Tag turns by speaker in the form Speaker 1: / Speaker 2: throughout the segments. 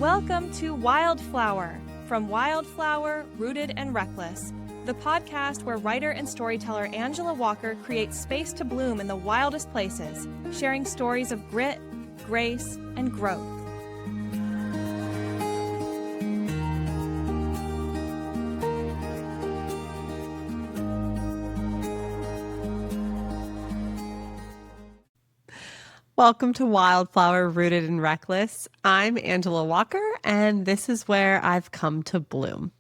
Speaker 1: Welcome to Wildflower, from Wildflower, Rooted and Reckless, the podcast where writer and storyteller Angela Walker creates space to bloom in the wildest places, sharing stories of grit, grace, and growth.
Speaker 2: Welcome to Wildflower, Rooted and Reckless. I'm Angela Walker, and this is where I've come to bloom.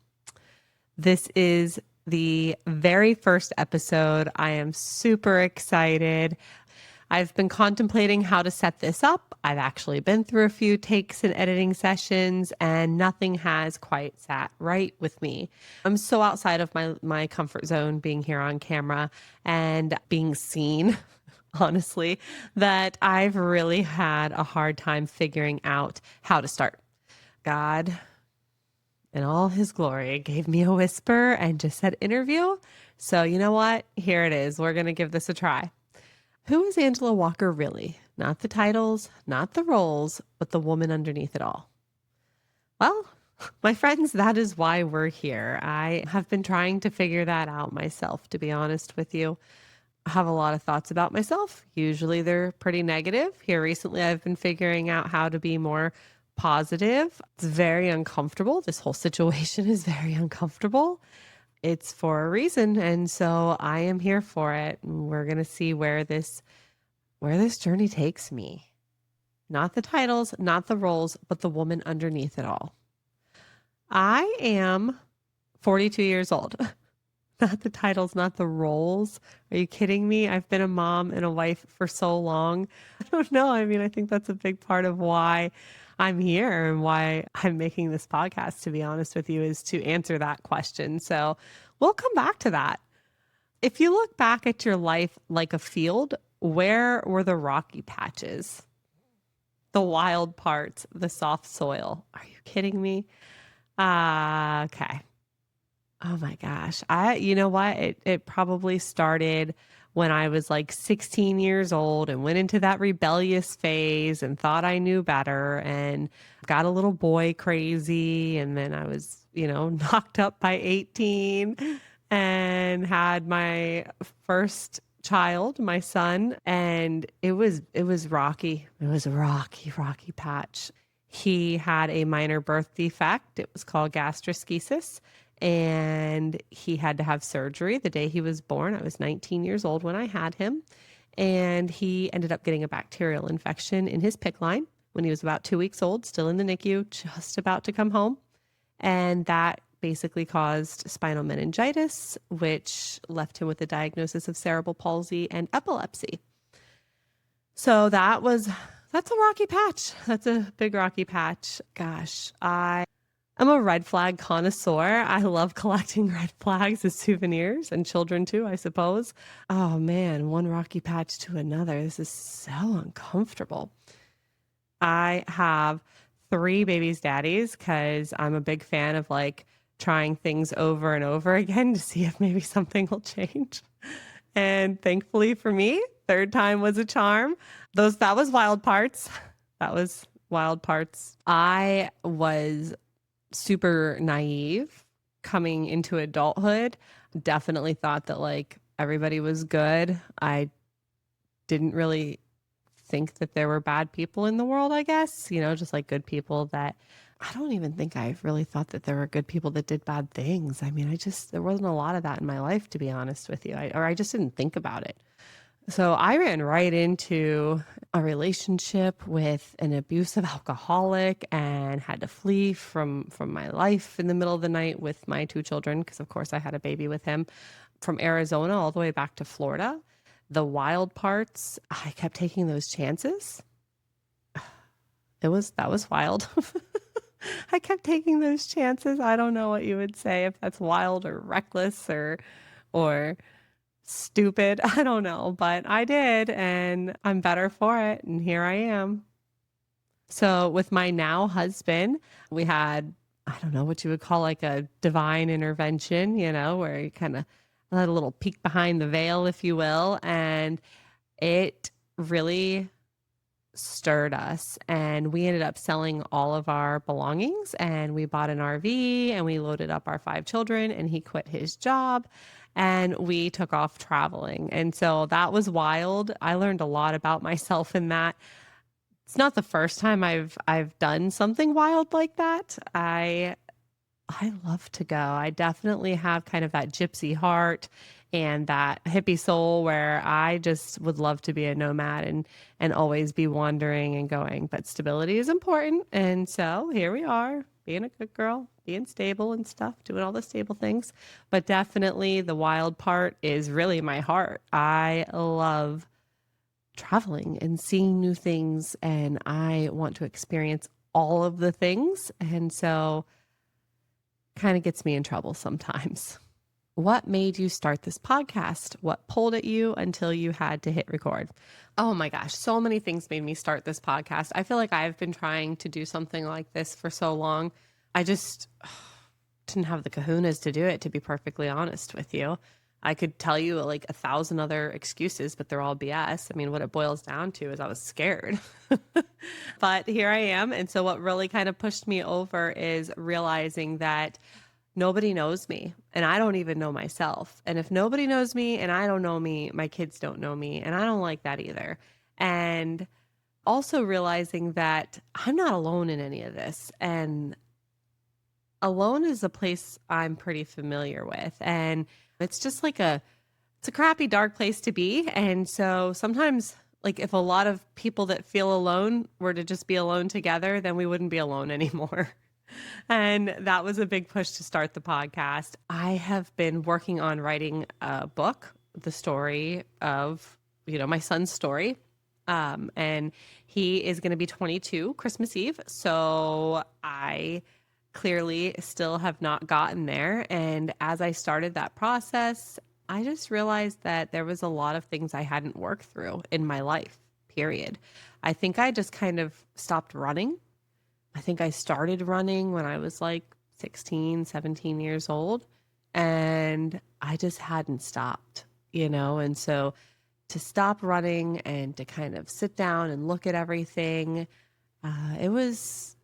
Speaker 2: This is the very first episode. I am super excited. I've been contemplating how to set this up. I've actually been through a few takes and editing sessions, and nothing has quite sat right with me. I'm so outside of my comfort zone being here on camera and being seen, honestly, that I've really had a hard time figuring out how to start. God, in all his glory, gave me a whisper and just said interview. So you know what? Here it is. We're going to give this a try. Who is Angela Walker really? Not the titles, not the roles, but the woman underneath it all. Well, my friends, that is why we're here. I have been trying to figure that out myself, to be honest with you. I have a lot of thoughts about myself. Usually they're pretty negative. Here recently, I've been figuring out how to be more positive. It's very uncomfortable. This whole situation is very uncomfortable. It's for a reason. And so I am here for it. And we're going to see where this journey takes me. Not the titles, not the roles, but the woman underneath it all. I am 42 years old. Not the titles, not the roles. Are you kidding me? I've been a mom and a wife for so long. I don't know. I mean, I think that's a big part of why I'm here and why I'm making this podcast, to be honest with you, is to answer that question. So we'll come back to that. If you look back at your life like a field, where were the rocky patches? The wild parts, the soft soil. Are you kidding me? Okay. Oh my gosh. You know what? It probably started when I was like 16 years old and went into that rebellious phase and thought I knew better and got a little boy crazy. And then I was, knocked up by 18 and had my first child, my son. And it was rocky. It was a rocky patch. He had a minor birth defect. It was called gastroschisis. And he had to have surgery the day he was born. I was 19 years old when I had him. And he ended up getting a bacterial infection in his PICC line when he was about 2 weeks old, still in the NICU, just about to come home. And that basically caused spinal meningitis, which left him with a diagnosis of cerebral palsy and epilepsy. So that's a rocky patch. That's a big rocky patch. Gosh, I'm a red flag connoisseur. I love collecting red flags as souvenirs, and children too, I suppose. Oh man, one rocky patch to another. This is so uncomfortable. I have 3 babies' daddies because I'm a big fan of trying things over and over again to see if maybe something will change. And thankfully for me, 3rd time was a charm. That was wild parts. I was super naive coming into adulthood. Definitely thought that everybody was good. I didn't really think that there were bad people in the world, I guess, just good people that I don't even think I really thought that there were good people that did bad things. I mean, there wasn't a lot of that in my life, to be honest with you. I just didn't think about it. So I ran right into a relationship with an abusive alcoholic and had to flee from my life in the middle of the night with my 2 children, because of course I had a baby with him, from Arizona all the way back to Florida. The wild parts, I kept taking those chances. That was wild. I kept taking those chances. I don't know what you would say, if that's wild or reckless or stupid. I don't know, but I did, and I'm better for it. And here I am. So with my now husband, we had, I don't know what you would call a divine intervention, where you kind of let a little peek behind the veil, if you will. And it really stirred us, and we ended up selling all of our belongings, and we bought an RV, and we loaded up our 5 children, and he quit his job, and we took off traveling. And so that was wild. I learned a lot about myself in that. It's not the first time I've done something wild like that. I love to go. I definitely have kind of that gypsy heart and that hippie soul where I just would love to be a nomad and always be wandering and going. But stability is important. And so here we are, being a good girl, being stable and stuff, doing all the stable things. But definitely the wild part is really my heart. I love traveling and seeing new things, and I want to experience all of the things. And so kind of gets me in trouble sometimes. What made you start this podcast? What pulled at you until you had to hit record? Oh my gosh, so many things made me start this podcast. I feel like I've been trying to do something like this for so long. I just didn't have the kahunas to do it, to be perfectly honest with you. I could tell you like 1,000 other excuses, but they're all BS. I mean, what it boils down to is I was scared. But here I am. And so what really kind of pushed me over is realizing that nobody knows me and I don't even know myself. And if nobody knows me and I don't know me, my kids don't know me. And I don't like that either. And also realizing that I'm not alone in any of this. And alone is a place I'm pretty familiar with. And it's just like it's a crappy, dark place to be. And so sometimes, like, if a lot of people that feel alone were to just be alone together, then we wouldn't be alone anymore. And that was a big push to start the podcast. I have been working on writing a book, the story of, my son's story. And he is going to be 22 Christmas Eve. So I clearly still have not gotten there. And as I started that process, I just realized that there was a lot of things I hadn't worked through in my life, period. I think I just kind of stopped running. I think I started running when I was like 16, 17 years old, and I just hadn't stopped, and so to stop running and to kind of sit down and look at everything, it was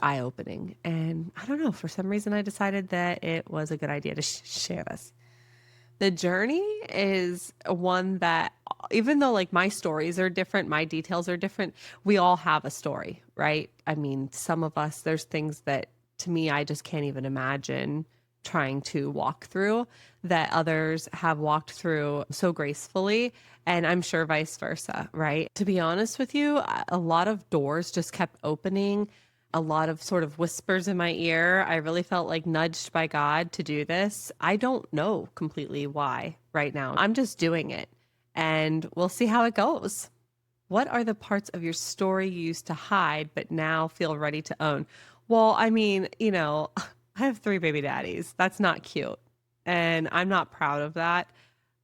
Speaker 2: eye-opening. And I don't know, for some reason I decided that it was a good idea to share this. The journey is one that, even though like my stories are different, my details are different, we all have a story, right? I mean, some of us, there's things that to me, I just can't even imagine trying to walk through that others have walked through so gracefully. And I'm sure vice versa, right? To be honest with you, a lot of doors just kept opening, a lot of sort of whispers in my ear. I really felt like nudged by God to do this. I don't know completely why right now. I'm just doing it, and we'll see how it goes. What are the parts of your story you used to hide but now feel ready to own? Well, I mean, I have 3 baby daddies. That's not cute. And I'm not proud of that.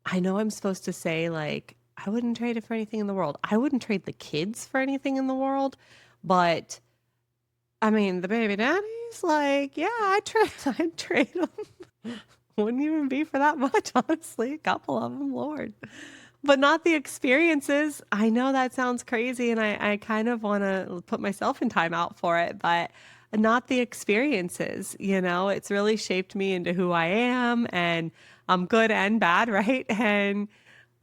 Speaker 2: I know I'm supposed to say, like, I wouldn't trade it for anything in the world. I wouldn't trade the kids for anything in the world. But I mean, the baby daddies, like, yeah, I'd trade them. Wouldn't even be for that much, honestly. A couple of them, Lord. But not the experiences. I know that sounds crazy, and I kind of want to put myself in timeout for it, but not the experiences. It's really shaped me into who I am, and I'm good and bad, right? And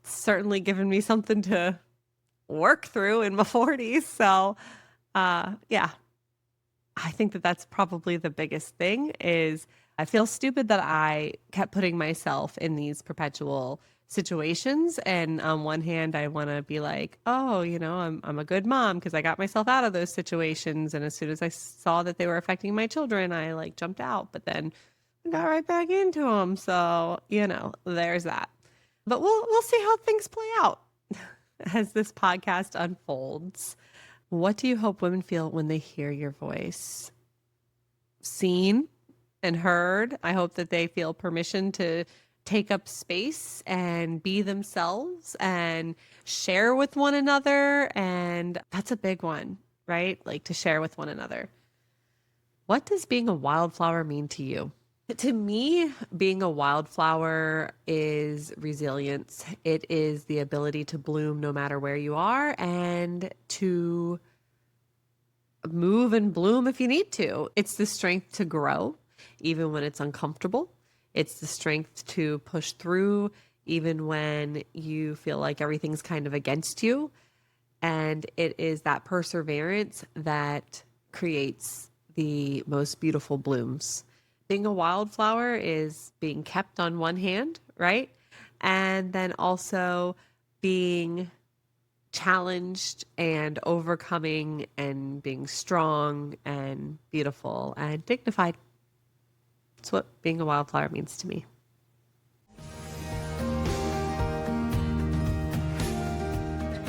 Speaker 2: certainly given me something to work through in my 40s. So, yeah, I think that that's probably the biggest thing. Is I feel stupid that I kept putting myself in these perpetual situations. And on one hand, I want to be like, oh, I'm a good mom because I got myself out of those situations. And as soon as I saw that they were affecting my children, I like jumped out, but then I got right back into them. So, there's that. But we'll see how things play out as this podcast unfolds. What do you hope women feel when they hear your voice? Seen and heard. I hope that they feel permission to take up space and be themselves and share with one another. And that's a big one, right? Like, to share with one another. What does being a wildflower mean to you? To me, being a wildflower is resilience. It is the ability to bloom no matter where you are and to move and bloom if you need to. It's the strength to grow, even when it's uncomfortable. It's the strength to push through, even when you feel like everything's kind of against you. And it is that perseverance that creates the most beautiful blooms. Being a wildflower is being kept on one hand, right? And then also being challenged and overcoming and being strong and beautiful and dignified. That's what being a wildflower means to me.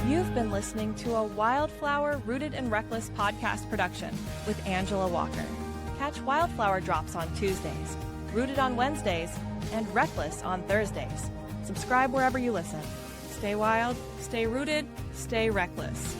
Speaker 1: You've been listening to a Wildflower Rooted and Reckless podcast production with Angela Walker. Catch Wildflower drops on Tuesdays, Rooted on Wednesdays, and Reckless on Thursdays. Subscribe wherever you listen. Stay wild, stay rooted, stay reckless.